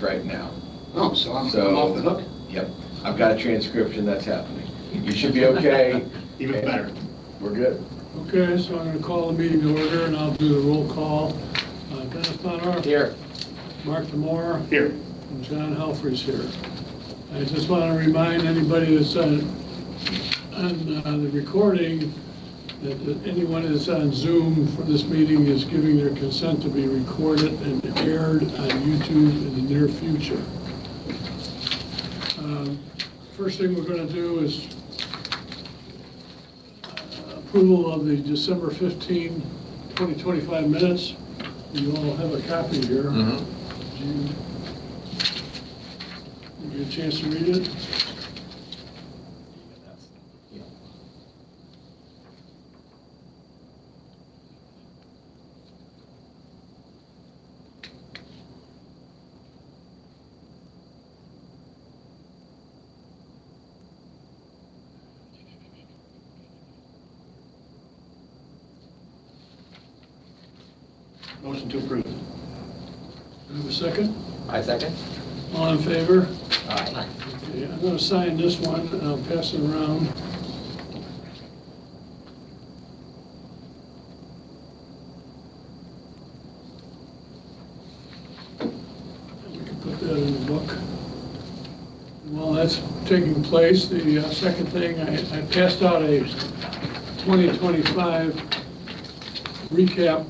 right now. Oh, so I'm off the hook? Yep. I've got a transcription that's happening. You should be okay. Even better. We're good. Okay, so I'm going to call the meeting to order, and I'll do the roll call. Dennis Bottorff. Here. Mark Damore. Here. And John Helphrey's here. I just want to remind anybody that's on the recording that anyone that's on Zoom for this meeting is giving their consent to be recorded and aired on YouTube in the near future. First thing we're going to do is approval of the December 15, 2025 minutes. You all have a copy here. Did you get a chance to read it? Motion to approve. Do I have a second? I second. All in favor? Aye. Okay, I'm going to sign this one, and I'll pass it around. We can put that in the book. While that's taking place, the second thing, I passed out a 2025 recap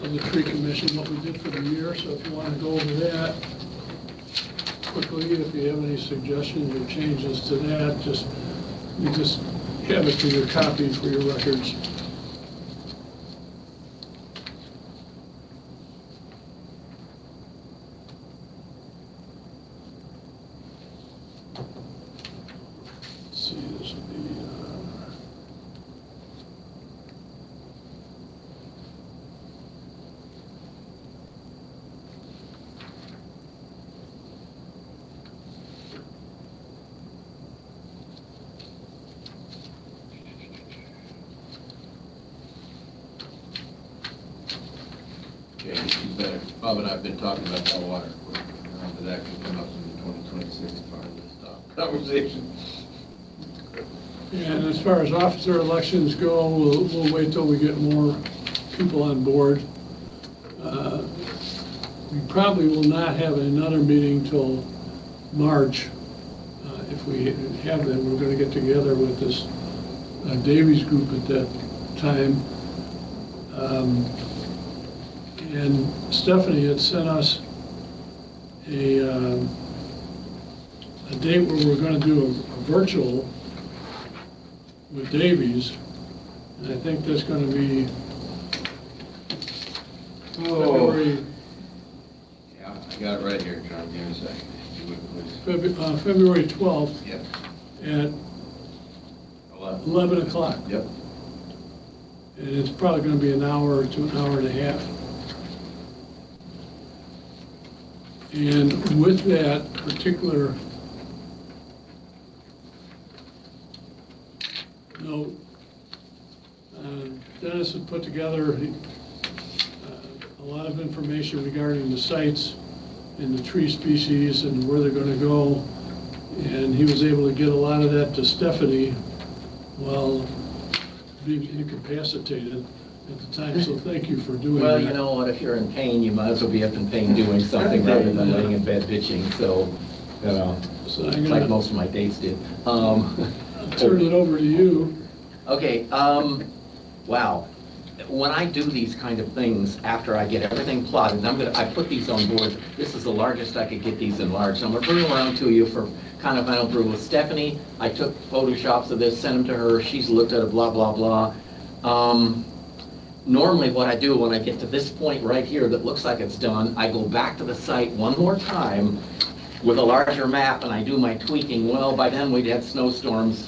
of the tree commission, what we did for the year. So if you want to go over that quickly, if you have any suggestions or changes to that, you just have it for your copy for your records. Let's see, this would be Okay, you better. Bob and I have been talking about that water. But that can come up in the 2026 part of this conversation. And as far as officer elections go, we'll wait till we get more people on board. We probably will not have another meeting till March. If we have them, we're going to get together with this Davies group at that time. And Stephanie had sent us a date where we're going to do a virtual with Davies, and I think that's going to be February. Yeah, I got it right here, John. Give me a second. If you would, please. February 12th Yep. at 11 o'clock. Yep. And it's probably going to be an hour to an hour and a half. And with that particular note, Dennis had put together a lot of information regarding the sites and the tree species and where they're going to go. And he was able to get a lot of that to Stephanie while being incapacitated at the time, so thank you for doing that. Well, you know what, if you're in pain, you might as well be up in pain doing something rather than laying in bed bitching, so, you know, So I'm like gonna most of my dates did. turn it over to you. Okay, wow. When I do these kind of things, after I get everything plotted, I put these on board. This is the largest I could get these enlarged. I'm gonna bring them around to you for kind of final approval. Stephanie, I took photoshops of this, sent them to her, she's looked at it, blah, blah, blah. Normally what I do when I get to this point right here that looks like it's done, I go back to the site one more time with a larger map and I do my tweaking. Well, by then we'd had snowstorms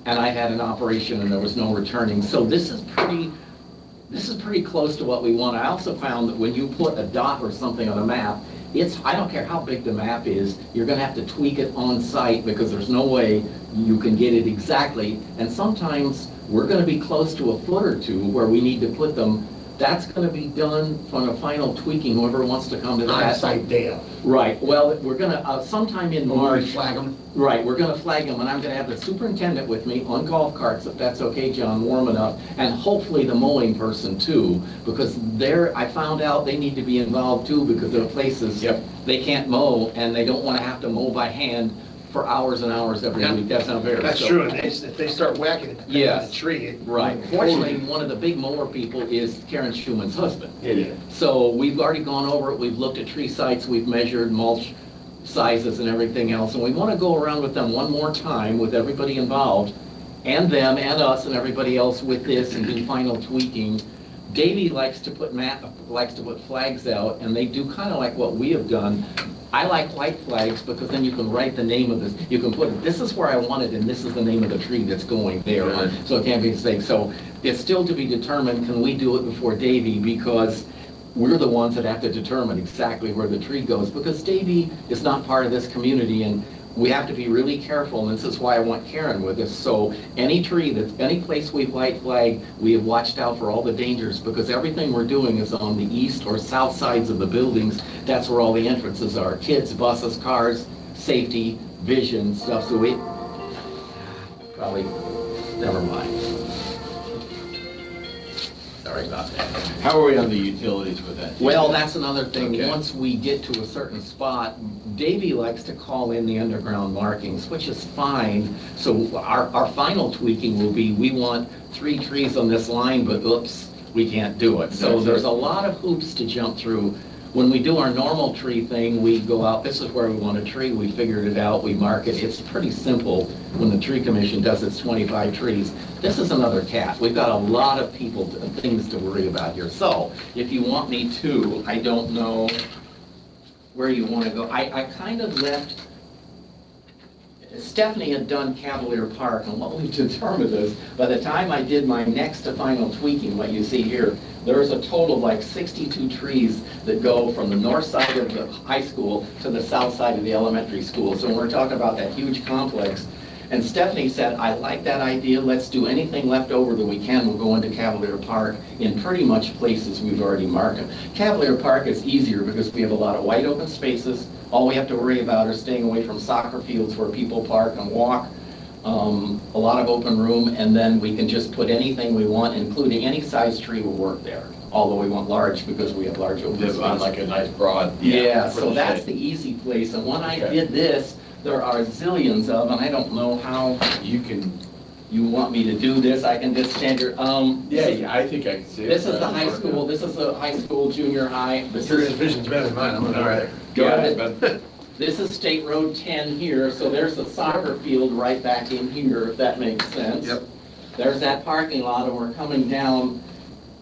and I had an operation and there was no returning. So this is pretty close to what we want. I also found that when you put a dot or something on a map, I don't care how big the map is, you're gonna have to tweak it on site because there's no way you can get it exactly. And sometimes we're gonna be close to a foot or two where we need to put them That's gonna be done on a final tweaking, whoever wants to come to that. On-site day of. Right, well, we're gonna, sometime in March. Flag them. Right, we're gonna flag them, and I'm gonna have the superintendent with me on golf carts, if that's okay, John, warm enough, and hopefully the mowing person too, because I found out they need to be involved too, because there are places they can't mow, and they don't wanna have to mow by hand for hours and hours every week. That's not fair. That's So- true, and if they start whacking it, Yes. the tree. Right. Fortunately, one of the big mower people is Karen Schumann's husband. Yeah. So we've already gone over it, we've looked at tree sites, we've measured mulch sizes and everything else, and we want to go around with them one more time with everybody involved, and them, and us, and everybody else with this, and do final tweaking. Davey likes to put flags out, and they do kind of like what we have done. I like white flags because then you can write the name of this. You can put, this is where I want it, and this is the name of the tree that's going there. Right. So it can't be a mistake. So it's still to be determined, can we do it before Davey? Because we're the ones that have to determine exactly where the tree goes. Because Davey is not part of this community, and we have to be really careful, and this is why I want Karen with us. So any tree, any place we white flag, we have watched out for all the dangers, because everything we're doing is on the east or south sides of the buildings. That's where all the entrances are. Kids, buses, cars, safety, vision, stuff. So we probably, never mind. Sorry about that. How are we on the utilities with that? Well, that's another thing. Okay. Once we get to a certain spot, Davey likes to call in the underground markings, which is fine. So our final tweaking will be, we want 3 trees on this line, but oops, we can't do it. So there's a lot of hoops to jump through. When we do our normal tree thing, we go out, this is where we want a tree, we figured it out, we mark it. It's pretty simple when the tree commission does its 25 trees. This is another cat. We've got a lot of people, things to worry about here. So if you want me to, I don't know where you want to go. I kind of left, Stephanie had done Cavalier Park, and what we've determined is, by the time I did my next to final tweaking, what you see here, there's a total of like 62 trees that go from the north side of the high school to the south side of the elementary school. So when we're talking about that huge complex, and Stephanie said, I like that idea, let's do anything left over that we can, we'll go into Cavalier Park in pretty much places we've already marked them. Cavalier Park is easier because we have a lot of wide open spaces. All we have to worry about is staying away from soccer fields where people park and walk. A lot of open room, and then we can just put anything we want, including any size tree will work there. Although we want large because we have large open spaces. On like a nice broad. Yeah, for so the that's shade. the easy place. And when I Okay. did this, there are zillions of, and I don't know how You can, you want me to do this. I can just stand here. yeah, I think I can see it. This is the high school. This is the high school, junior high. This Your is, vision's better than mine, I'm gonna. All right. Go Yeah, ahead. but- this is State Road 10 here. So there's the soccer field right back in here, if that makes sense. Yep. There's that parking lot, and we're coming down.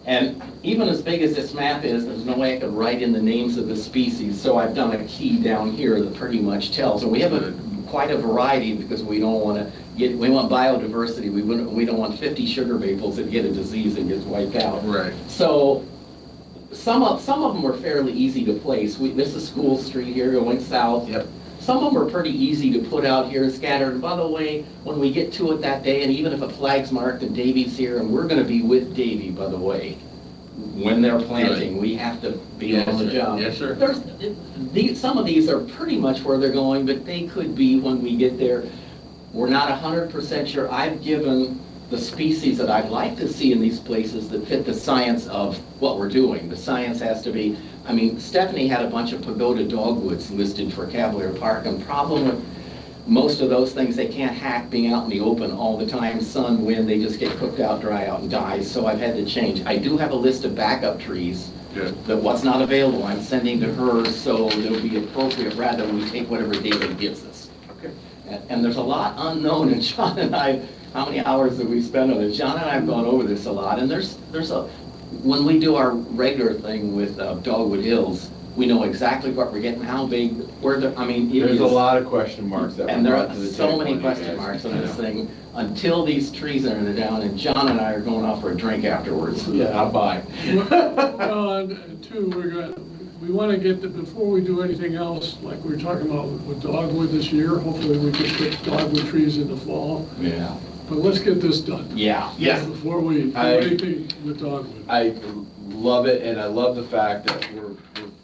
And even as big as this map is, there's no way I could write in the names of the species. So I've done a key down here that pretty much tells. And we have quite a variety because we don't want to get, we want biodiversity. We don't want 50 sugar maples that get a disease and gets wiped out. Right. So some of them were fairly easy to place. This is School Street here going south. Yep. Some of them are pretty easy to put out here scattered. And by the way, when we get to it that day, and even if a flag's marked and Davey's here, and we're going to be with Davey, by the way, when they're planting, we have to be Yes, on the sir. job. Yes, sir. Some of these are pretty much where they're going, but they could be when we get there. We're not 100% sure. I've given the species that I'd like to see in these places that fit the science of what we're doing. The science has to be, I mean, Stephanie had a bunch of pagoda dogwoods listed for Cavalier Park, and problem with most of those things, they can't hack being out in the open all the time, sun, wind, they just get cooked out, dry out, and die, so I've had to change. I do have a list of backup trees Good. that what's not available, I'm sending to her, so it'll be appropriate rather than we take whatever data gives us. Okay. And there's a lot unknown, and John and I, how many hours have we spent on it? John and I have gone over this a lot, and there's a, when we do our regular thing with Dogwood Hills, we know exactly what we're getting, how big, where the, I mean, it There's is. a lot of question marks that And were there brought are to the so table many when you question guys- marks on this thing, until these trees are down, and John and I are going off for a drink afterwards. Yeah, I'll buy. Well, and two, we want to get, before we do anything else, like we were talking about with dogwood this year, hopefully we can put dogwood trees in the fall, Yeah. but let's get this done. Yeah. Yeah. Before we do I- anything with dogwood. I love it, and I love the fact that we're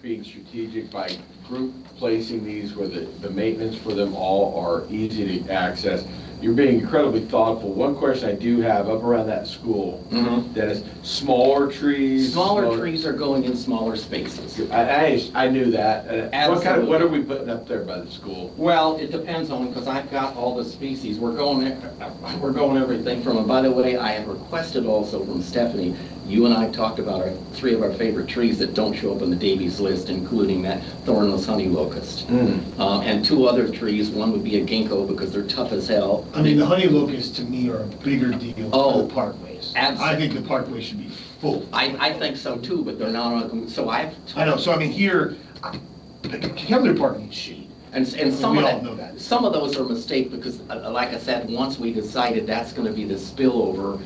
being strategic by group placing these where the maintenance for them all are easy to access. You're being incredibly thoughtful. One question I do have up around that school, Dennis, smaller trees. Smaller trees are going in smaller spaces. I knew that. Absolutely. What are we putting up there by the school? Well, it depends on, because I've got all the species. We're going everything from, and by the way, I have requested also from Stephanie, you and I talked about three of our favorite trees that don't show up on the Davies list, including that thornless honey locust. And two other trees, one would be a ginkgo because they're tough as hell. I mean, the honey locusts to me are a bigger deal for the parkways. Absolutely. I think the parkway should be full. I think so too, but they're not on, so I know, so I mean, here, Kevlar Park needs shade. And some We of all know that. some of those are a mistake because, like I said, once we decided that's going to be the spillover,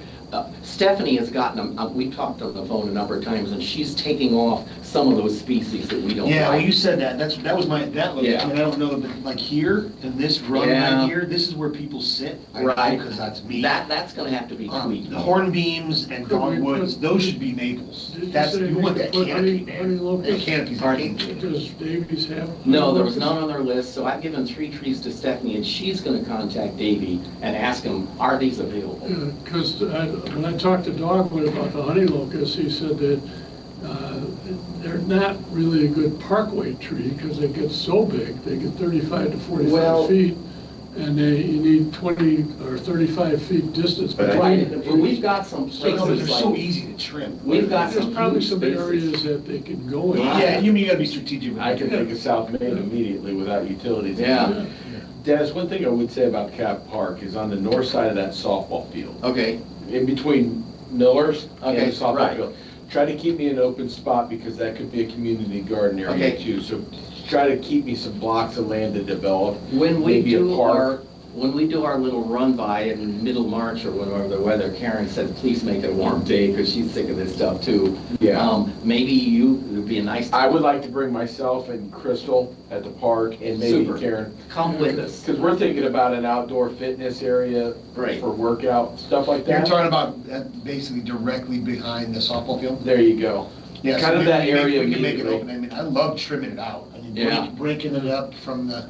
Stephanie has gotten them, we've talked on the phone a number of times, and she's taking off some of those species that we don't like. Yeah, well, you said that, that was my, that looked, Yeah. I mean, I don't know, but like here, in this run Yeah. right here, this is where people sit. Right. Because that's me. That's going to have to be tweaked. The hornbeams and dogwoods, those should be maples. Did you That's, say you we want could that put canopy, honey man. locust? That canopy's a Pardon? game changer. Does Davies have? No, there was none on their list, so I've given 3 trees to Stephanie, and she's going to contact Davy and ask him, are these available? Because when I talked to Dogwood about the honey locust, he said that they're not really a good parkway tree because they get so big. They get 35 to 45 Well- feet, and you need 20 or 35 feet distance But between them. Well, we've got some So, no, but places they're so like, easy to trim. we've got There's some probably huge some spaces. areas that they can go in. Yeah, you mean, you gotta be strategic with I it. can think of South Main immediately without utilities. Yeah. Dennis, one thing I would say about Cap Park is on the north side of that softball field, Okay, in between Miller's and Okay, the softball right. field. Try to keep me an open spot because that could be a community garden area Okay. too. So try to keep me some blocks of land to develop. when we Maybe a do park. when we do our little run by in middle March or whenever the weather, Karen said, please make it a warm day because she's sick of this stuff too. Yeah. Maybe it would be a nice. I would like to bring myself and Crystal at the park and maybe Super. Karen. Come with us. Because we're thinking about an outdoor fitness area Great. for workout, stuff like You're that. talking about basically directly behind the softball field? There you go. Yeah, so Kind of maybe that area we can make it immediately. open. I mean, I love trimming it out. I mean, Yeah. breaking it up from the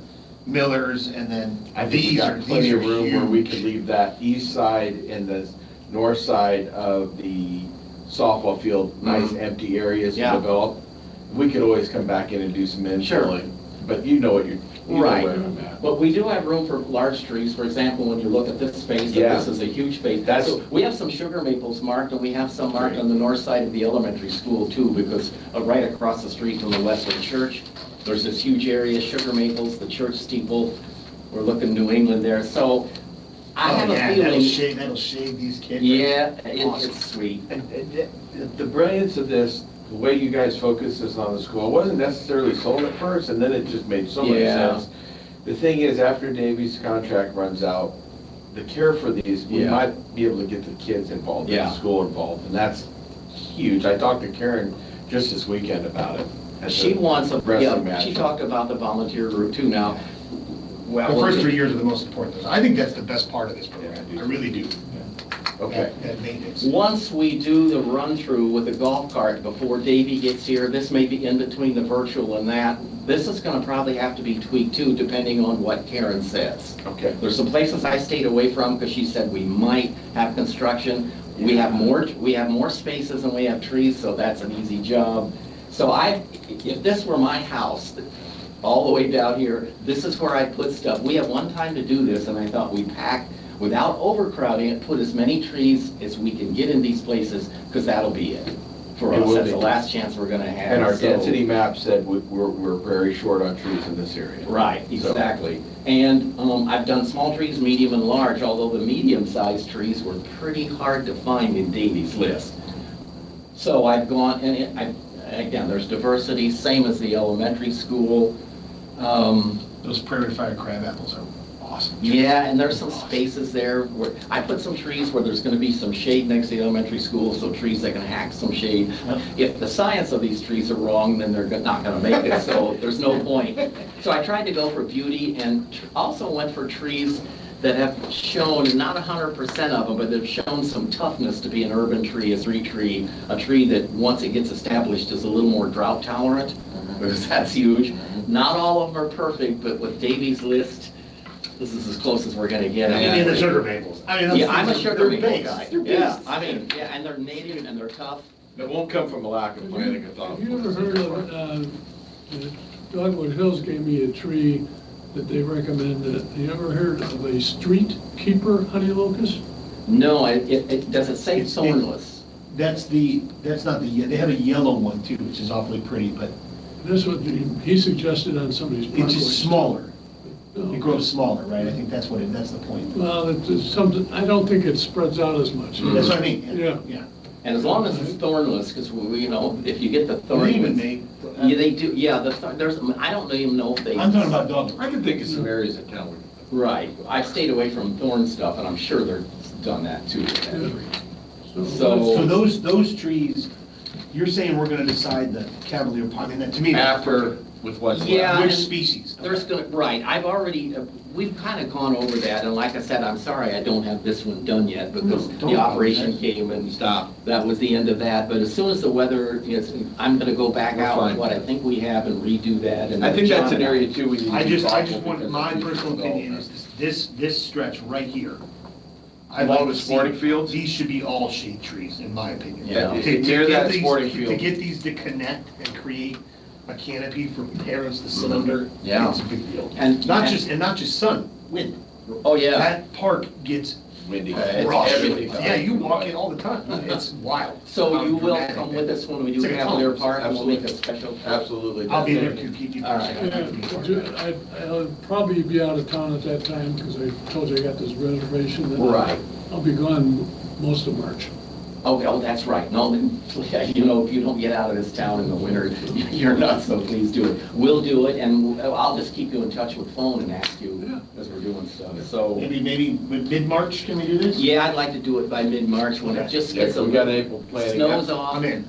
Millers and then I think we these got are plenty of room where we huge. could leave that east side and the north side of the softball field, nice empty areas to Yeah. develop. We could always come back in and do some infilling, but you know what you know Right. where I'm at. But we do have room for large trees. For example, when you look at this space, Yeah. this is a huge space. That's- So we have some sugar maples marked, and we have some marked Great. on the north side of the elementary school too, because right across the street from the Western Church, there's this huge area, sugar maples, the church steeple. We're looking New England there. So I have Oh, a yeah, feeling. that'll shade these kids. Yeah, Awesome. it's sweet. And the brilliance of this, the way you guys focus this on the school, it wasn't necessarily sold at first, and then it just made so much Yeah. sense. The thing is, after Davy's contract runs out, the care for these, we Yeah. might be able to get the kids involved, Yeah. the school involved, and that's huge. I talked to Karen just this weekend about it. at She the wants a, wrestling yeah, match. she talked about the volunteer group too now. The first 3 years are the most important. I think that's the best part of this program. Yeah, I really do. Okay. That maintenance. Once we do the run-through with the golf cart before Davey gets here, this may be in between the virtual and that, this is gonna probably have to be tweaked too, depending on what Karen says. Okay. There's some places I stayed away from because she said we might have construction. We have more spaces and we have trees, so that's an easy job. So if this were my house, all the way down here, this is where I put stuff. We have one time to do this, and I thought we'd pack, without overcrowding it, put as many trees as we can get in these places, because that'll be it for It us. will That's be. the last chance we're gonna have. And our So- density map said we're very short on trees in this area. Right, So- exactly. And I've done small trees, medium, and large, although the medium-sized trees were pretty hard to find in Davy's list. So I've gone, and again, there's diversity, same as the elementary school. Those prairie fire crab apples are awesome. Yeah, and there's some spaces there where, I put some trees where there's gonna be some shade next to the elementary school, so trees that can hack some shade. If the science of these trees are wrong, then they're not gonna make it, so there's no point. So I tried to go for beauty and also went for trees that have shown, not 100% of them, but they've shown some toughness to be an urban tree, a street tree, a tree that once it gets established is a little more drought tolerant, because that's huge. Not all of them are perfect, but with Davy's list, this is as close as we're gonna get. I mean, the sugar maples. I mean, Yeah, I'm a sugar maple based. guy. They're Yeah, based. I mean, yeah, and they're native and they're tough. That won't come from a lack of planning or thought. Have you ever heard of, Dogwood Hills gave me a tree that they recommended. Have you ever heard of a street keeper honey locust? No, does it say It's- thornless? That's not the, they have a yellow one too, which is awfully pretty, but That's what he suggested on somebody's it's property. just smaller. No. It grows smaller, right? I think that's that's the point. Well, it's something, I don't think it spreads out as much. That's what I mean. Yeah. Yeah. And as long as it's thornless, because you know, if you get the They even thornless. make. Yeah, they do, yeah, there's, I don't even know if they. I'm talking about dogwood. I can think of some areas in town where Right, I've stayed away from thorn stuff, and I'm sure they're done that too. Yeah. So those trees, you're saying we're gonna decide the Cavalier pine, and that to me. after with what's Yeah. left. Which species? There's gonna, right, I've already, we've kind of gone over that, and like I said, I'm sorry I don't have this one done yet, because No, don't the operation apologize. came and stopped. That was the end of that, but as soon as the weather is, I'm gonna go back We're out with fine. what I think we have and redo that. And I think that's John an and I- area too we need to I be just thoughtful want, because my of future personal opinion development. is this stretch right here. Along the sporting fields? These should be all shade trees, in my opinion. Yeah. Near get that these- sporting To field. get these to connect and create a canopy for parents to sit under, Yeah. it's a big deal. And- Not just sun, wind. Oh, yeah, That park gets Windy. crushed. Everything. Yeah, you walk it all the time. It's wild. so you will Dramatic. come with us when we do It's like a Cavalier tunnel. Park, and we'll make a Absolutely. special. Absolutely. I'll be there to keep you All right. posted. I'll probably be out of town at that time, because I told you I got this reservation. that Right. I'll be gone most of March. Okay, oh, that's right. No, yeah, you know, if you don't get out of this town in the winter, you're nuts, so please do it. We'll do it, and I'll just keep you in touch with phone and ask you Yeah. as we're doing stuff. So, Maybe mid-March, can we do this? yeah, I'd like to do it by mid-March when it just Yeah, gets a we got little, April planning. snows off. I'm in.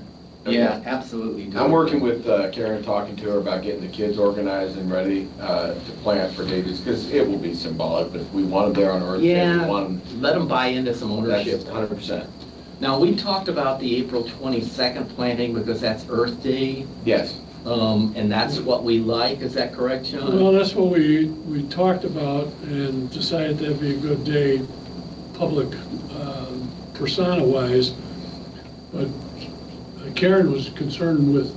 Yeah, absolutely. do I'm it. working with Karen, talking to her about getting the kids organized and ready to plant for David's, because it will be symbolic, but if we want them there on Earth Day, Yeah, we want them, let them buy into some ownership. that's 100%. Now, we talked about the April 22nd planting because that's Earth Day, Yes. and that's what we like. Is that correct, John? Well, that's what we talked about and decided that'd be a good day, public persona-wise. But Karen was concerned with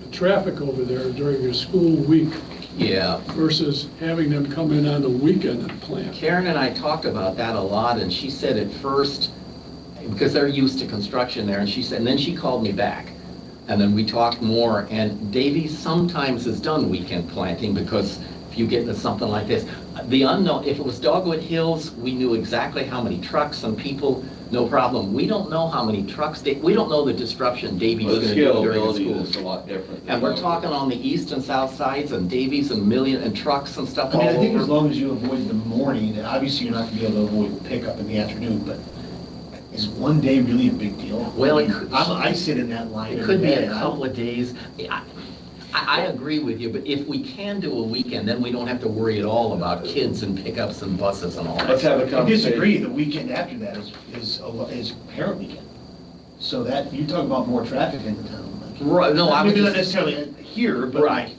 the traffic over there during a school week Yeah. versus having them come in on the weekend and plant. Karen and I talked about that a lot, and she said at first, because they're used to construction there, and she said, and then she called me back. And then we talked more, and Davy sometimes has done weekend planting, because if you get into something like this, the unknown, if it was Dogwood Hills, we knew exactly how many trucks and people, no problem. We don't know how many trucks, we don't know the disruption Davy's Well, gonna the do during the scalability school. is a lot different. And we're talking on the east and south sides, and Davies and million, and trucks and stuff I all mean, I think as over. long as you avoid the morning, and obviously you're not gonna be able to avoid pickup in the afternoon, but is one day really a big deal? Well, I it mean, could- I sit in that line It every could be day, a and I couple don't- of days. I agree with you, but if we can do a weekend, then we don't have to worry at all about kids and pickups and buses and all that. Let's have a I conversation. disagree, the weekend after that is parent weekend. So that, you talk about more traffic in the town. like- Right, no, I would Maybe not just, necessarily here, but. right.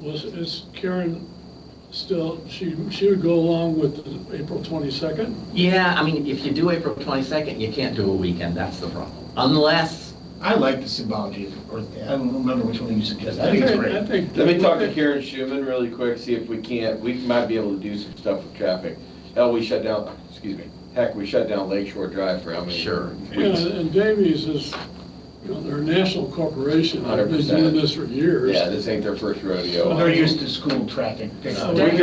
Was, is Karen still, she would go along with the April 22nd? Yeah, I mean, if you do April 22nd, you can't do a weekend, that's the problem. Unless, I like the symbology of Earth Day. I don't remember which one you suggested. I think it's I great. think. Let me talk to Karen Schuman really quick, see if we can't, we might be able to do some stuff with traffic. Hell, we shut down, excuse me, heck, we shut down Lakeshore Drive for how many? Sure. Yeah, weeks? and Davies is, you know, they're a national corporation, they've been 100%. doing this for years. Yeah, this ain't their first rodeo. Well, they're used to school traffic. We can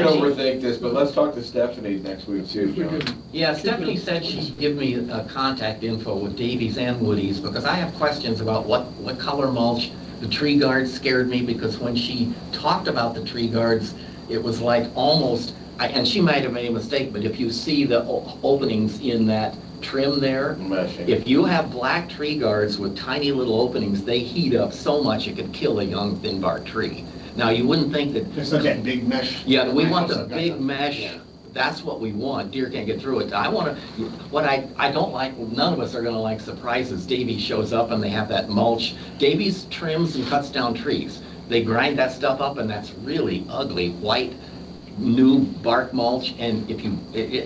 overthink this, but let's talk to Stephanie next week too, If we John. could- yeah, Stephanie said she'd give me contact info with Davies and Woody's, because I have questions about what color mulch. The tree guards scared me, because when she talked about the tree guards, it was like almost, and she might have made a mistake, but if you see the openings in that trim there, Meshing. if you have black tree guards with tiny little openings, they heat up so much it could kill a young thin bark tree. Now, you wouldn't think that, It's not that big mesh. yeah, we want the I've got big them. mesh, That's what we want. Deer can't get through it. I want to, what I don't like, none of us are going to like surprises. Davy shows up and they have that mulch. Davies trims and cuts down trees. They grind that stuff up and that's really ugly, white, new bark mulch. And if you,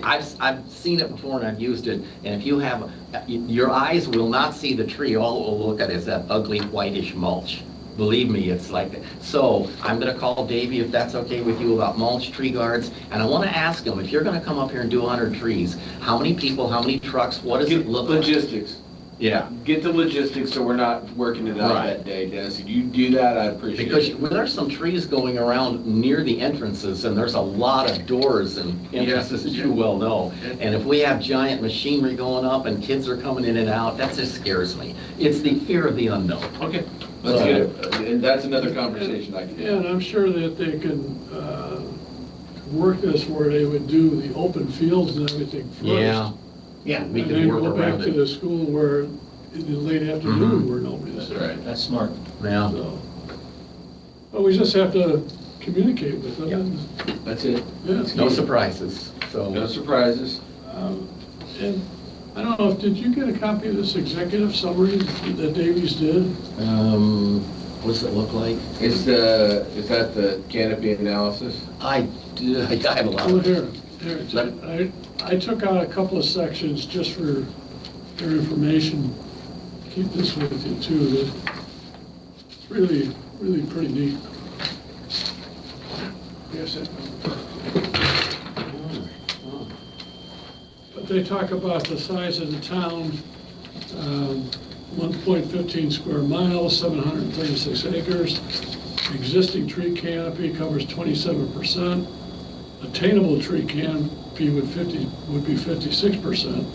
I've seen it before and I've used it. And if you have, your eyes will not see the tree. All it will look at is that ugly whitish mulch. Believe me, it's like that. So I'm going to call Davey, if that's okay with you, about mulch, tree guards. And I want to ask him, if you're going to come up here and do 100 trees, how many people, how many trucks, what does it look like? Logistics. Yeah. Get the logistics so we're not working it out Right. that day, Dennis. If you do that, I appreciate Because it. there's some trees going around near the entrances, and there's a lot of doors and entrances, as you well know. And if we have giant machinery going up and kids are coming in and out, that just scares me. It's the fear of the unknown. Okay, let's get it. And that's another conversation I can Yeah, and I'm sure that they can work this where they would do the open fields and everything first. Yeah. Yeah, We And could then work go back around to it. the school where, in the late afternoon, where nobody's That's there. right. that's smart. Yeah. So, but we just have to communicate with them. and, That's it. Yeah. No surprises, No so. surprises. And I don't know, did you get a copy of this executive summary that Davies did? What does it look like? Is that the canopy analysis? I have a lot Oh, of. here, I took out a couple of sections just for your information. Keep this with you too. It's really, really pretty neat. Yes, but they talk about the size of the town, 1.15 square miles, 736 acres. Existing tree canopy covers 27%. Attainable tree canopy would be 56%.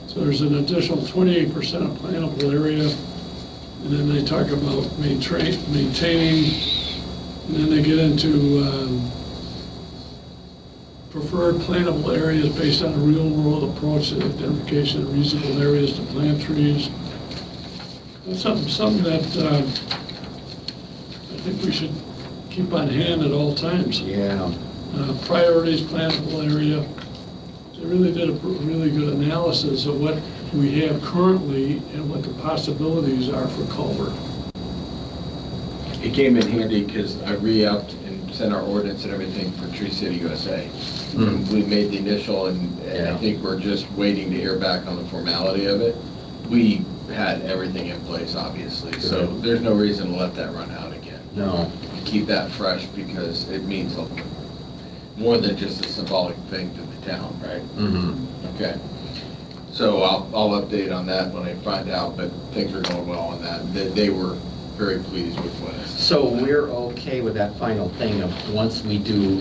So there's an additional 28% of plantable area. And then they talk about maintaining, and then they get into preferred plantable areas based on a real-world approach to identification of reasonable areas to plant trees. That's something that I think we should keep on hand at all times. Yeah. Priorities, plantable area. They really did a really good analysis of what we have currently and what the possibilities are for Culver. It came in handy because I re-upped and sent our ordinance and everything for Tree City USA. We made the initial and I think we're just waiting to hear back on the formality of it. We had everything in place, obviously, so there's no reason to let that run out again. No. Keep that fresh because it means more than just a symbolic thing to the town, right? Mm-hmm. Okay. So I'll update on that when I find out, but things are going well on that. They were very pleased with what I said. So we're okay with that final thing of once we do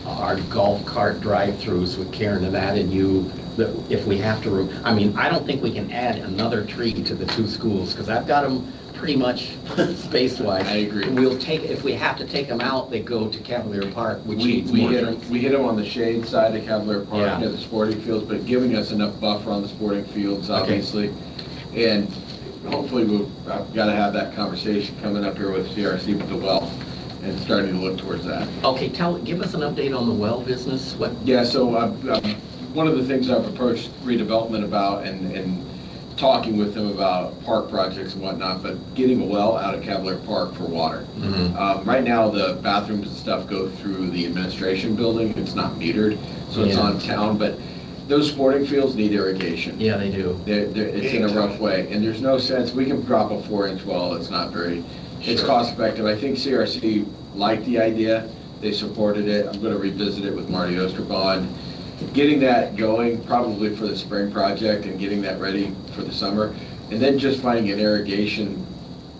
our golf cart drive-throughs with Karen and that and you, that if we have to, I mean, I don't think we can add another tree to the two schools because I've got them pretty much space-wise. I agree. We'll take, if we have to take them out, they go to Cavalier Park, which needs We more hit trees. we hit them on the shade side of Cavalier Park, Yeah. near the sporting fields, but giving us enough buffer on the sporting fields, obviously. And hopefully I've got to have that conversation coming up here with CRC with the well and starting to look towards that. Okay, give us an update on the well business. What? Yeah, so one of the things I've approached redevelopment about and talking with them about park projects and whatnot, but getting a well out of Cavalier Park for water. Right now, the bathrooms and stuff go through the administration building. It's not metered, so it's on town, but those sporting fields need irrigation. Yeah, they do. It's in a rough way, and there's no sense, we can drop a 4-inch well, it's not very, it's Sure. cost effective. I think CRC liked the idea, they supported it. I'm gonna revisit it with Marty Osterbond. Getting that going, probably for the spring project and getting that ready for the summer. And then just finding an irrigation,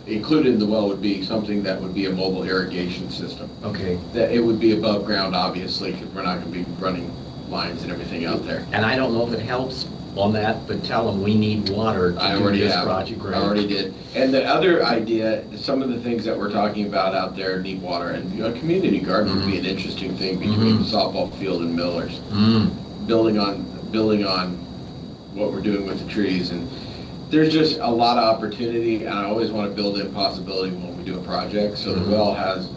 included in the well would be something that would be a mobile irrigation system. Okay. That it would be above ground, obviously, because we're not gonna be running lines and everything out there. And I don't know if it helps on that, but tell them we need water I to do already this have. project, right? I already did. And the other idea, some of the things that we're talking about out there need water. And a community garden would be an interesting thing between the softball field and Miller's. Building on what we're doing with the trees. And there's just a lot of opportunity, and I always want to build in possibility when we do a project. So the well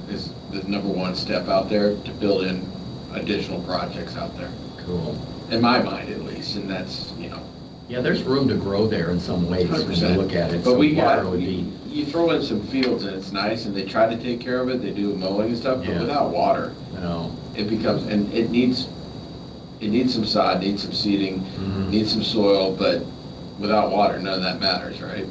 is the number one step out there to build in additional projects out there. Cool. in my mind at least, and that's, you know. Yeah, there's room to grow there in some ways when you 100%. look at it. But So we water got, would be, you throw in some fields and it's nice, and they try to take care of it, they do mowing and stuff, but Yeah. without water, you know, it becomes, and it needs some sod, needs some seeding, Mhm. needs some soil, but without water, none of that matters, right?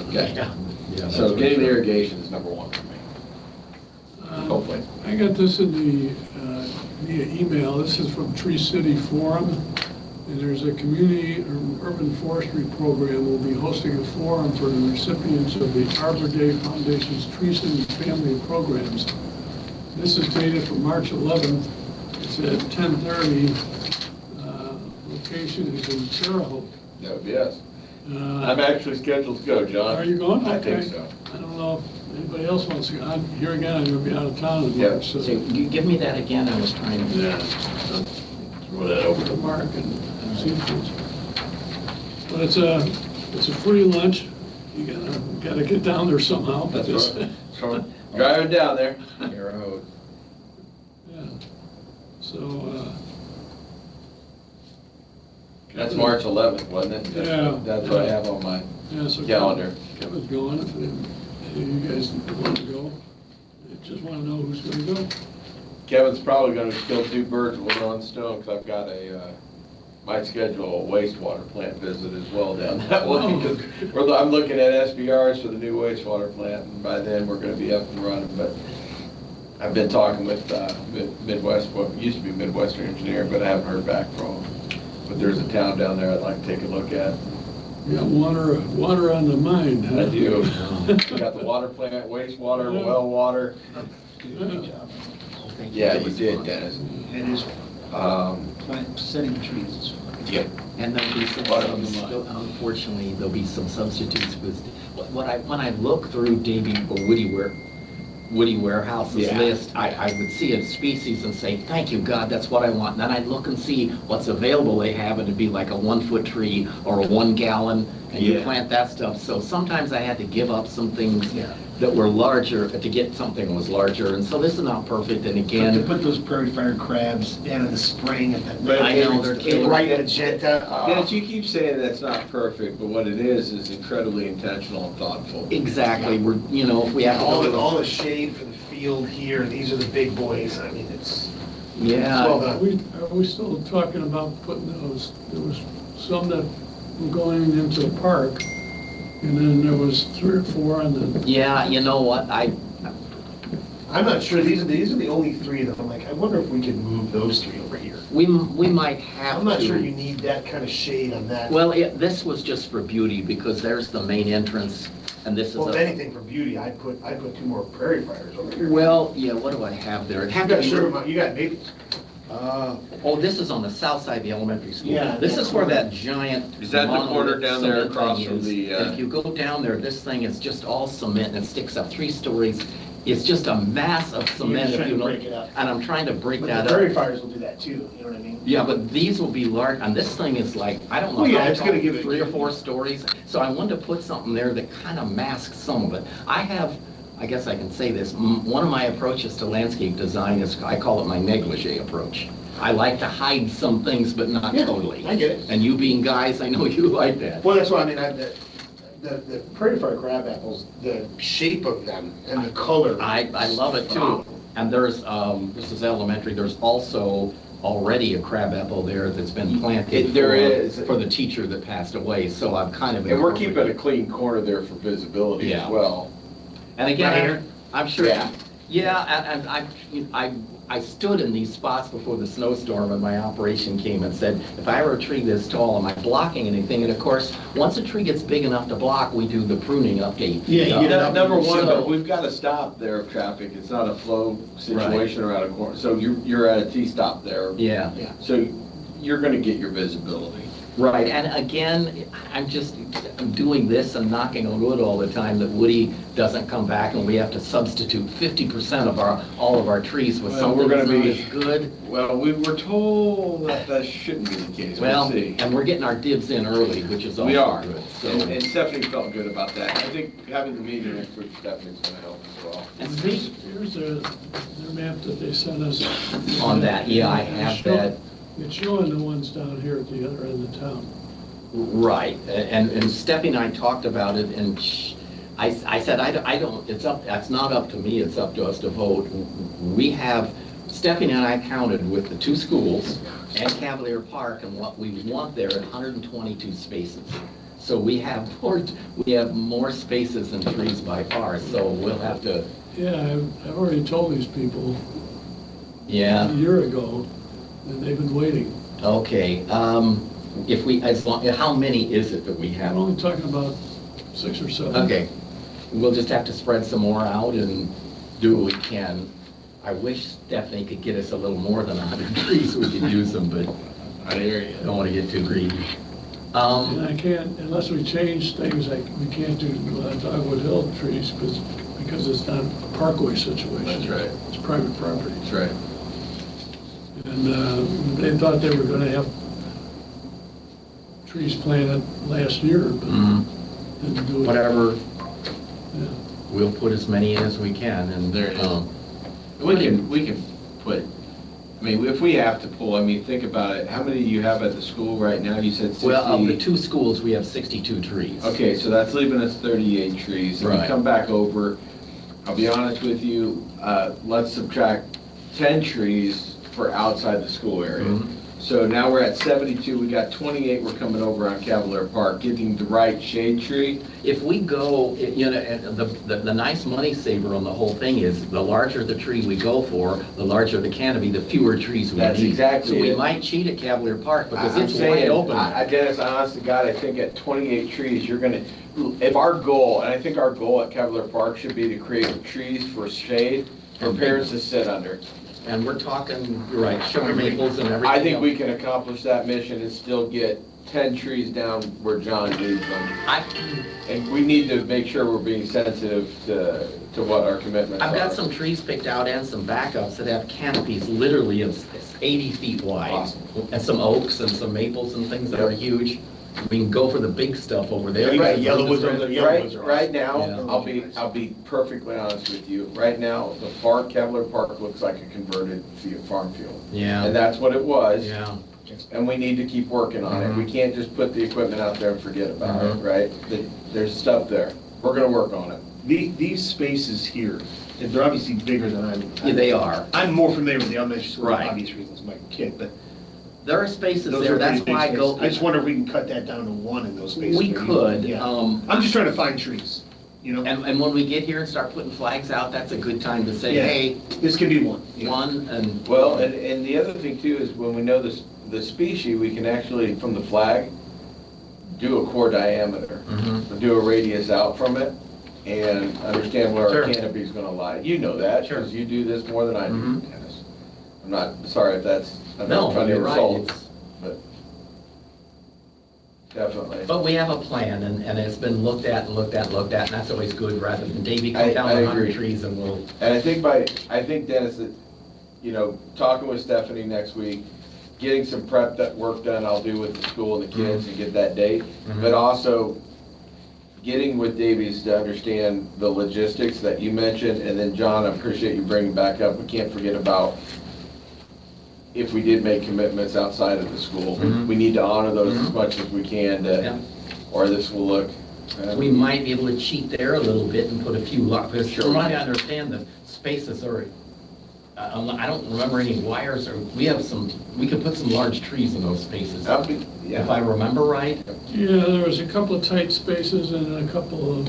Okay. yeah. Yeah, So that's getting for the sure. irrigation is number one for me, hopefully. I got this in the, via email, this is from Tree City Forum, and there's a community urban forestry program. We'll be hosting a forum for the recipients of the Arbor Day Foundation's Tree City Family Programs. This is dated from March 11th, it's at 10:30, location is in Terre Haute. No, yes. Uh, I'm actually scheduled to go, John. Are you going? I think Okay. so. I don't know if anybody else wants to go. Here again, I'm gonna be out of town in Yeah. March, so. So you give me that again, I was trying to. Yeah. Throw that over to Mark and see if it's, but it's a free lunch. You gotta get down there somehow. but That's it's- right. So, driving down there. Terre Haute. Yeah. So, That's March 11th, wasn't it? That's- Yeah. That's what I have on my yeah, so. calendar. Kevin's going, if any of you guys want to go. I just wanna know who's gonna go. Kevin's probably gonna kill two birds with one stone, because I've got might schedule a wastewater plant visit as well down that way. Oh. 'Cause I'm looking at SBRs for the new wastewater plant, and by then, we're gonna be up and running, but I've been talking with Midwest, what used to be Midwestern Engineer, but I haven't heard back from him. But there's a town down there I'd like to take a look at. You got water on the mind, huh? I do. We got the water plant, wastewater, Yeah. well water. Yeah. Yeah, you did, Dennis. It is plant, setting trees. Yeah. And there'll be some, Bottom of the line. unfortunately, there'll be some substitutes with, when I look through Davy or Woody Warehouse's Yeah. list, I would see a species and say, thank you, God, that's what I want. And then I'd look and see what's available they have, and it'd be like a 1-foot tree or a 1 gallon, and you Yeah. plant that stuff. So sometimes I had to give up some things Yeah. that were larger to get something that was larger. And so this is not perfect, and To again, put those prairie fire crabs down in the spring at that. But I know, they're killing. Bright magenta. Dennis, you keep saying that's not perfect, but what it is incredibly intentional and thoughtful. exactly, we're, if we have to All go the, to all the shade for the field here, these are the big boys, I mean, it's yeah. well Are done. we still talking about putting those, there was some that were going into the park, and then there was 3 or 4, and then, Yeah, you know what, I'm not sure, these are the only three that I'm like, I wonder if we could move those three over here. we might have to. I'm not sure you need that kind of shade on that. Well, this was just for beauty, because there's the main entrance, and this is Well, if a, anything for beauty, I'd put 2 more prairie fires over here. well, yeah, what do I have there? It You had to got be- sugar, you got maples. Oh, this is on the south side of the elementary school. Yeah, This that is where corner. that giant. Is that the corner monolith down there cement across thing from is. the, And if you go down there, this thing is just all cement, and it sticks up 3 stories. It's just a mass of cement. just if trying you to look- break it up. And I'm trying to break But that the prairie up. fires will do that too, you know what I mean? Yeah, but these will be large, and this thing is like, I don't know. Well, yeah, how it's gonna tall, give it- 3 or 4 stories. So I wanted to put something there that kind of masks some of it. I guess I can say this, one of my approaches to landscape design is, I call it my negligee approach. I like to hide some things, but not Yeah, totally. I get it. And you being guys, I know you like that. Well, that's why, I mean, the prairie fire crab apples, the shape of them and the color. I love it too. And there's, this is elementary, there's also already a crabapple there that's been planted. There is. For the teacher that passed away, so I'm kind of. And we're keeping a clean corner there for visibility Yeah. as well. And Right again, here? I'm sure, Yeah. yeah, and I stood in these spots before the snowstorm and my operation came and said, if I were a tree this tall, am I blocking anything? And of course, once a tree gets big enough to block, we do the pruning update. Yeah, you get it up. Number one, So- but we've got to stop there of traffic. It's not a flow situation around a corner. So you're at a T-stop there. Yeah. So you're going to get your visibility. Right, and again, I'm doing this and knocking on wood all the time that Woody doesn't come back and we have to substitute 50% of all of our trees with Well, something we're that's gonna not be- as good. Well, we were told that that shouldn't be the case. Well, We'll see. and we're getting our dibs in early, which is We also are. good. And Stephanie felt good about that. I think having the meeting next week, Stephanie's going to help as well. And here's speak their map that they sent us. on that, yeah, I have that. It's showing the ones down here at the other end of town. Right, and Steffi and I talked about it, and I said, I don't, it's not up to me, it's up to us to vote. We have, Steffi and I counted with the 2 schools and Cavalier Park, and what we want there, 122 spaces. So we have more spaces than trees by far, so we'll have to. Yeah, I've already told these people Yeah. a year ago, and they've been waiting. Okay, if we, as long, how many is it that we have? I'm only talking about 6 or 7. Okay, we'll just have to spread some more out and do what we can. I wish Stephanie could get us a little more than 100 trees, we could use them, but I don't want to get too greedy. And I can't, unless we change things, we can't do Dogwood Hill trees because it's not a parkway situation. That's right. It's private property. That's right. And they thought they were gonna have trees planted last year, but didn't do it. Whatever, Yeah. we'll put as many in as we can, and There it is. We can put, I mean, if we have to pull, I mean, think about it, how many do you have at the school right now? You said 60? well, of the 2 schools, we have 62 trees. Okay, so that's leaving us 38 trees. If we Right. come back over, I'll be honest with you, let's subtract 10 trees for outside the school area. Mhm. So now we're at 72, we got 28, we're coming over on Cavalier Park, getting the right shade tree. If we go, you know, and the nice money saver on the whole thing is the larger the tree we go for, the larger the canopy, the fewer trees we need. That's exactly So we it. might cheat at Cavalier Park because I'm it's saying, wide open. Dennis, honest to God, I think at 28 trees, you're gonna, if our goal, and I think our goal at Cavalier Park should be to create trees for shade for parents to sit under. And we're talking, you're right, sugar maples and everything. I think we else. can accomplish that mission and still get 10 trees down where John needs them. And we need to make sure we're being sensitive to what our commitments are. I've got some trees picked out and some backups that have canopies literally of 80 feet wide. Awesome. And some oaks and some maples and things that are huge. We can go for the big stuff over there. Yeah, you got Right, yellow ones over there. Yellow ones are awesome. Right now, Yeah. I'll be perfectly honest with you. Right now, the park, Cavalier Park looks like a converted farm field. And Yeah, that's what it was. yeah. And we need to keep working on it. We can't just put the equipment out there and forget about it, Mhm. right? There's stuff there. We're gonna work on it. These spaces here, they're obviously bigger than Yeah, they are. I'm more familiar with the elementary school for Right. obvious reasons, I'm like a kid, but There are spaces those there, are that's pretty big why I spaces. go. I just wonder if we can cut that down to 1 in those spaces. We where you- could, yeah. um, I'm just trying to find trees, you know? and when we get here and start putting flags out, that's a good time to say, Yeah. hey, This can be 1. you know? 1 and. Well, and the other thing too is when we know the species, we can actually, from the flag, do a core diameter, Mhm. do a radius out from it, and understand where our Sure. canopy is gonna lie. You know that, Sure. because you do this more than I do, Mhm. Dennis. I'm not, sorry if that's, I'm No, not trying to you're right, insult, it's- but definitely. But we have a plan, and it's been looked at and looked at and looked at, and that's always good, rather than Davey I come down the 100 agree. trees and we'll. And I think Dennis, that, you know, talking with Stephanie next week, getting some prep that work done, I'll do with the school and the kids and get that date. Mhm. But also getting with Davies to understand the logistics that you mentioned. And then John, I appreciate you bringing back up, we can't forget about if we did make commitments outside of the school. Mhm. We need to honor those as Mhm. much as we can Yeah. to, or this will look. We might be able to cheat there a little bit and put a few, because Sure. from what I understand, the spaces are, I don't remember any wires, or we could put some large trees in those spaces, That'd be- if I Yeah. remember right. Yeah, there was a couple of tight spaces and a couple of.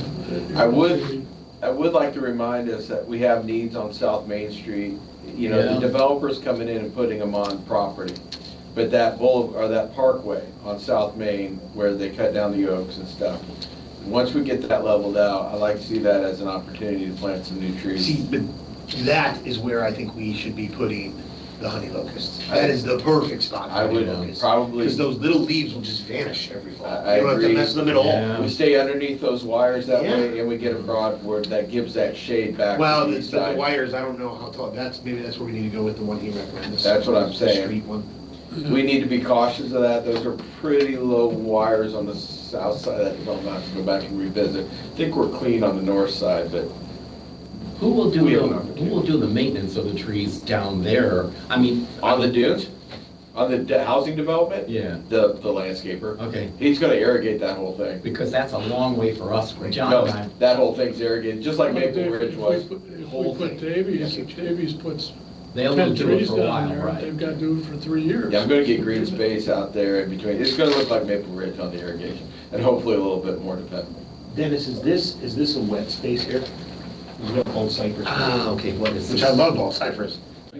I would like to remind us that we have needs on South Main Street. You know, Yeah. the developers coming in and putting them on property. But that or that parkway on South Main where they cut down the oaks and stuff. Once we get that leveled out, I'd like to see that as an opportunity to plant some new trees. See, but that is where I think we should be putting the honey locusts. That is the perfect spot for I honey would locusts. probably, Because those little leaves will just vanish every fall. I You don't have to agree. mess with them at all. Yeah. we stay underneath those wires that Yeah. way and we get a broadboard that gives that shade back Well, to the the east side. wires, I don't know how tall, maybe that's where we need to go with the one he recommended. That's what I'm the saying. Street one. We need to be cautious of that. Those are pretty low wires on the south side. Well, not to go back and revisit. I think we're clean on the north side, but Who will do We have an who will do the maintenance of the trees down there? I mean, on the dunes? On the housing development? Yeah. The landscaper. Okay, He's gonna irrigate that whole thing. because that's a long way for us, for John No, and I. that whole thing's irrigated, just like Maple If Ridge we was. put- The If whole we put thing. Davies, if Davies puts They'll 10 do it trees for a down while, there, right? they've got to do it for 3 years. Yeah, I'm gonna get green space out there in between. It's gonna look like Maple Ridge on the irrigation, and hopefully a little bit more dependable. Dennis, is this a wet space here? We've got bald cypress. Okay, what is Which this? I love bald cypress.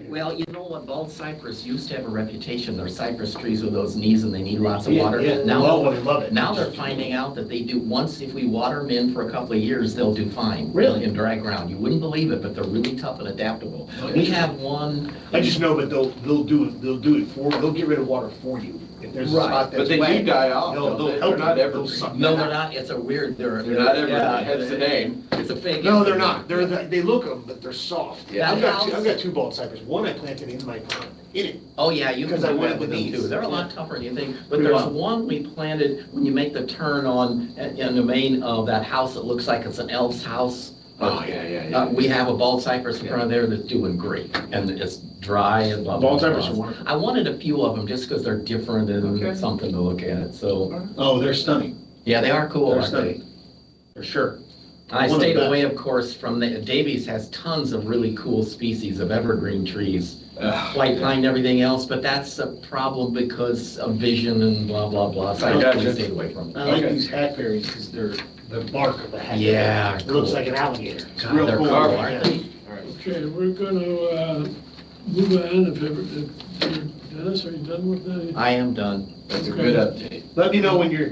Well, you know what, bald cypress used to have a reputation, they're cypress trees with those knees and they need lots of water. Yeah, Now, love it. now they're finding out that they do, once if we water them in for a couple of years, they'll do fine. Really? In dry ground, you wouldn't believe it, but they're really tough and adaptable. We have one. I just know, but they'll do it they'll get rid of water for you. If there's a Right, spot that's But they wet, do die off, They'll don't they? help They're not you. evergreen. They'll suck No, that they're out. not, it's a weird, They're not evergreen, yeah, hence the name. It's a fake. No, they're not. They look them, but they're soft. Yeah. I've got two bald cypress. One I planted in my pond, in it. Oh, yeah, you can Because I do that wanted with the them too. knees. They're a lot Yeah. tougher than you think. But Pretty there's well. one we planted when you make the turn on, in the main of that house that looks like it's an elf's house. Oh, yeah. We have a bald cypress in front of there that's doing great, and it's dry and blah, blah, Bald blah. cypress are wonderful. I wanted a few of them just because they're different Okay. and something to look at, so, Oh, they're stunning. yeah, they are cool, They're aren't they? stunning. For sure. I One of the stayed best. away, of course, from Davies has tons of really cool species of evergreen trees, white pine and everything else, but that's a problem because of vision and blah, blah, blah, so I I gotcha. really stayed away from it. I like Okay. these hackberries because they're the bark of the hackberry. Yeah, It looks cool. like an alligator. It's God, real they're cool. cool, Yeah. aren't they? Okay, we're going to move on. Dennis, are you done with that? I am done. That's a good update. Let me know when you're,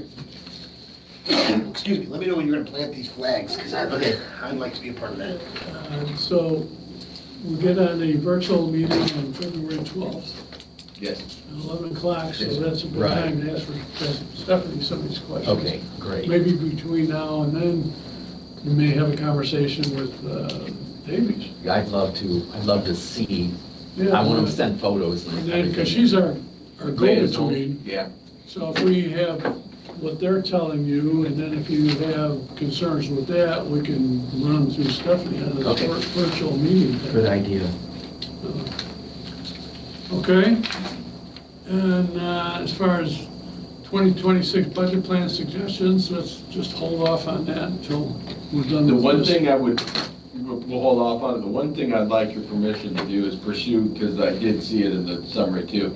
excuse me, let me know when you're gonna plant these flags, because I'd like to be a part of that. So we'll get on the virtual meeting on February 12th Yes. at 11 o'clock, so that's a good Right. time to ask for Stephanie some of these questions. Okay, great. Maybe between now and then, you may have a conversation with Davies. I'd love to see, Yeah, I want to send photos and And then, because everything. she's our go-between, Yeah. so if we have what they're telling you, and then if you have concerns with that, we can run through Stephanie on this Okay. virtual meeting. Good idea. Okay? And as far as 2026 budget plan suggestions, let's just hold off on that until we're done The with one this. thing we'll hold off on, the one thing I'd like your permission to do is pursue, because I did see it in the summary too.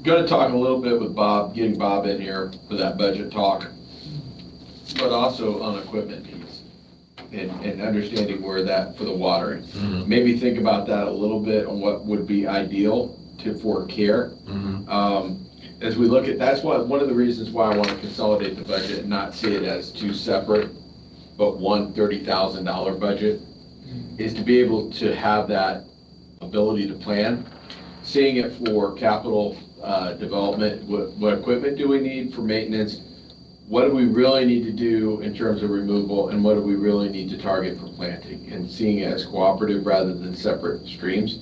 Gonna talk a little bit with Bob, getting Bob in here for that budget talk, but also on equipment needs and understanding where that, for the watering. Mhm. Maybe think about that a little bit on what would be ideal for care. As we look at, that's one of the reasons why I want to consolidate the budget and not see it as two separate, but one $30,000 budget, is to be able to have that ability to plan. Seeing it for capital development, what equipment do we need for maintenance? What do we really need to do in terms of removal, and what do we really need to target for planting? And seeing it as cooperative rather than separate streams,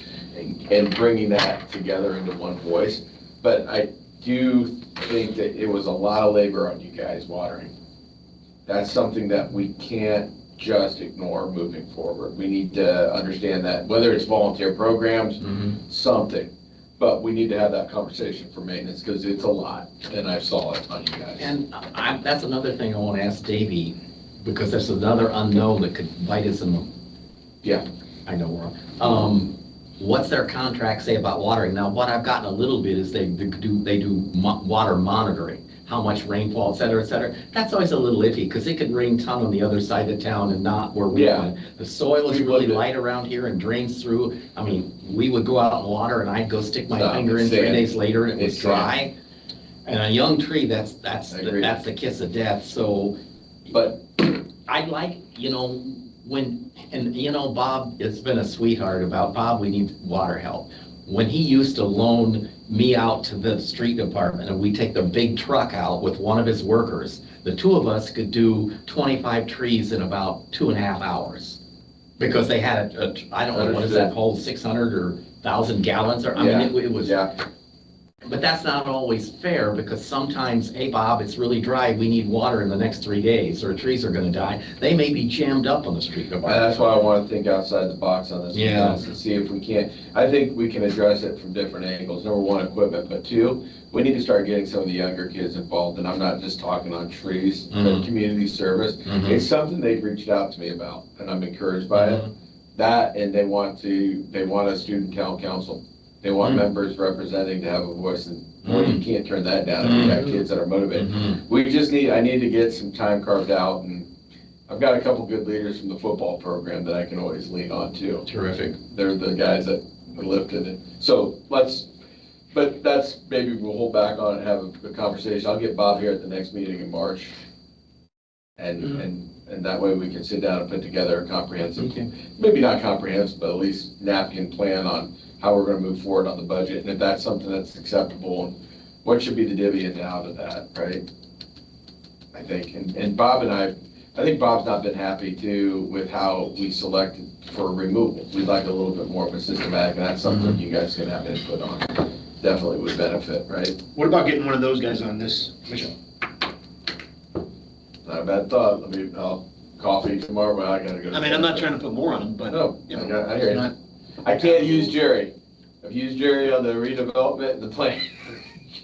and bringing that together into one voice. But I do think that it was a lot of labor on you guys watering. That's something that we can't just ignore moving forward. We need to understand that, whether it's volunteer programs, something, but we need to have that conversation for maintenance, because it's a lot, and I saw it on you guys. And that's another thing I want to ask Davey, because there's another unknown that could bite us in the, Yeah, I know we're on. What's their contract say about watering? Now, what I've gotten a little bit is they do water monitoring, how much rainfall, et cetera, et cetera. That's always a little iffy, because it could rain ton on the other side of town and not where we Yeah. want. The soil is We really would- light around here and drains through. I mean, we would go out and water and I'd go stick my Stop, finger in it's 3 sand. days later and it was It's sand. dry. And a young tree, that's I agree. the kiss of death, so but I'd like, Bob, it's been a sweetheart about, Bob, we need water help. When he used to loan me out to the street department and we take the big truck out with one of his workers, the two of us could do 25 trees in about 2.5 hours. Because they had I don't know, what is that, Understood. whole 600 or 1,000 gallons, or, I mean, it was. yeah, But that's not always fair, because sometimes, hey, Bob, it's really dry, we need water in the next 3 days, or trees are gonna die. They may be jammed up on the street And department. that's why I want to think outside the box on this. Yeah. To see if we can't, I think we can address it from different angles. Number one, equipment, but two, we need to start getting some of the younger kids involved, and I'm not just talking on trees, but Mhm. community service. Mhm. It's something they've reached out to me about, and I'm encouraged by it. Mhm. That, and they want a student town council. They want Mhm. members representing to have a voice, and boy, you can't turn that down if you got kids that are motivated. Mhm. I need to get some time carved out, and I've got a couple good leaders from the football program that I can always lean on too. Terrific. They're the guys that lifted it. So but that's, maybe we'll hold back on it and have a conversation. I'll get Bob here at the next meeting in March. And that way we can sit down and put together a comprehensive, Okay. maybe not comprehensive, but at least napkin plan on how we're gonna move forward on the budget, and if that's something that's acceptable, and what should be the divvy and down to that, right? I think, and Bob and I think Bob's not been happy too with how we selected for removal. We'd like a little bit more of a systematic, and that's something you guys can have input on. Definitely would benefit, right? What about getting one of those guys on this mission? Not a bad thought. I'll coffee tomorrow, but I gotta go. I mean, I'm not trying to put more on them, but, No, you know, I hear it's you. not, I can't use Jerry. I've used Jerry on the redevelopment and the plan.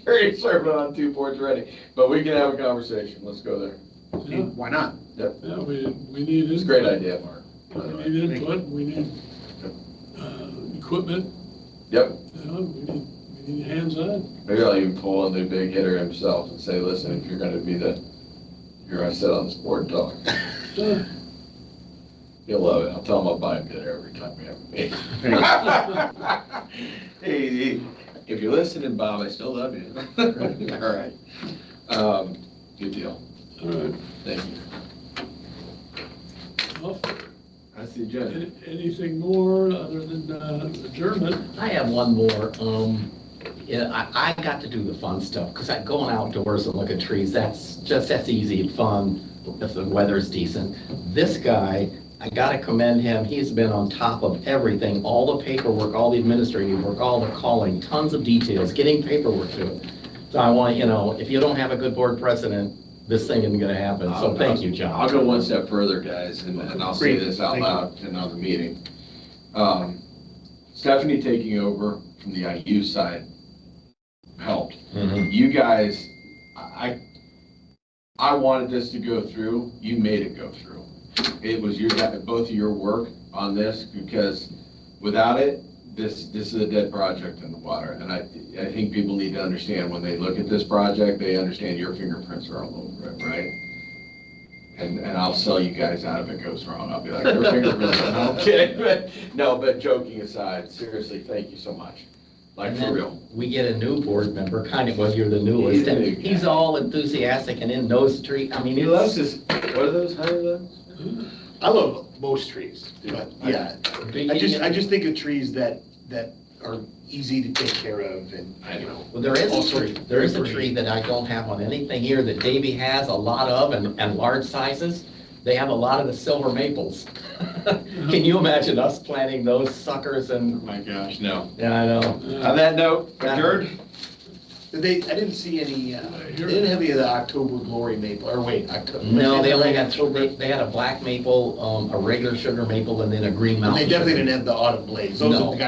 Jerry's serving on 2 boards already, but we can have a conversation. Let's go there. Yeah, why not? yeah, we need. It's a great idea, Mark. by the way. We need input, we need, equipment, Yep, you know, we need hands-on. maybe I'll even pull in the big hitter himself and say, listen, if you're gonna sit on this board and talk. Yeah. You'll love it. I'll tell him I'll buy him dinner every time we have a meeting. Hey, if you're listening, Bob, I still love you. All right. Good deal. All right. Thank you. Well, That's the agenda. anything more other than adjournment? I have one more. Yeah, I got to do the fun stuff, because going outdoors and looking at trees, that's easy and fun if the weather's decent. This guy, I gotta commend him. He's been on top of everything, all the paperwork, all the administrative work, all the calling, tons of details, getting paperwork to it. So I want, if you don't have a good board president, this thing isn't gonna happen. So thank you, John. I'll go one step further, guys, and I'll say Great. this out Thank you. loud in another meeting. Stephanie taking over from the IU side helped. Mhm. You guys, I wanted this to go through, you made it go through. It was both of your work on this, because without it, this is a dead project in the water. And I think people need to understand, when they look at this project, they understand your fingerprints are all over it, right? And I'll sell you guys out if it goes wrong. I'll be like, your fingerprints are all okay. But joking aside, seriously, thank you so much. Like, And for then real. we get a new board member, kind of, well, you're the newest, He's a and big guy. he's all enthusiastic and in those trees. I mean, He loves it's. his, what are those, honey lemons? I love most trees, but yeah, I just think of trees that are easy to take care of, and, you know. Well, there is also a tree, there is a very tree that I don't have on anything here that Davy has a lot of, and large sizes. They have a lot of the silver maples. Can you imagine us planting those suckers Oh and, my gosh, no. yeah, I know. On that note, adjourned? I didn't see any, they didn't have any of the October glory maple, or wait, October. No, they only got, they had a black maple, a regular sugar maple, and then a green And mountain. they definitely sugar. didn't have the autumn blaze. Those are No. the guys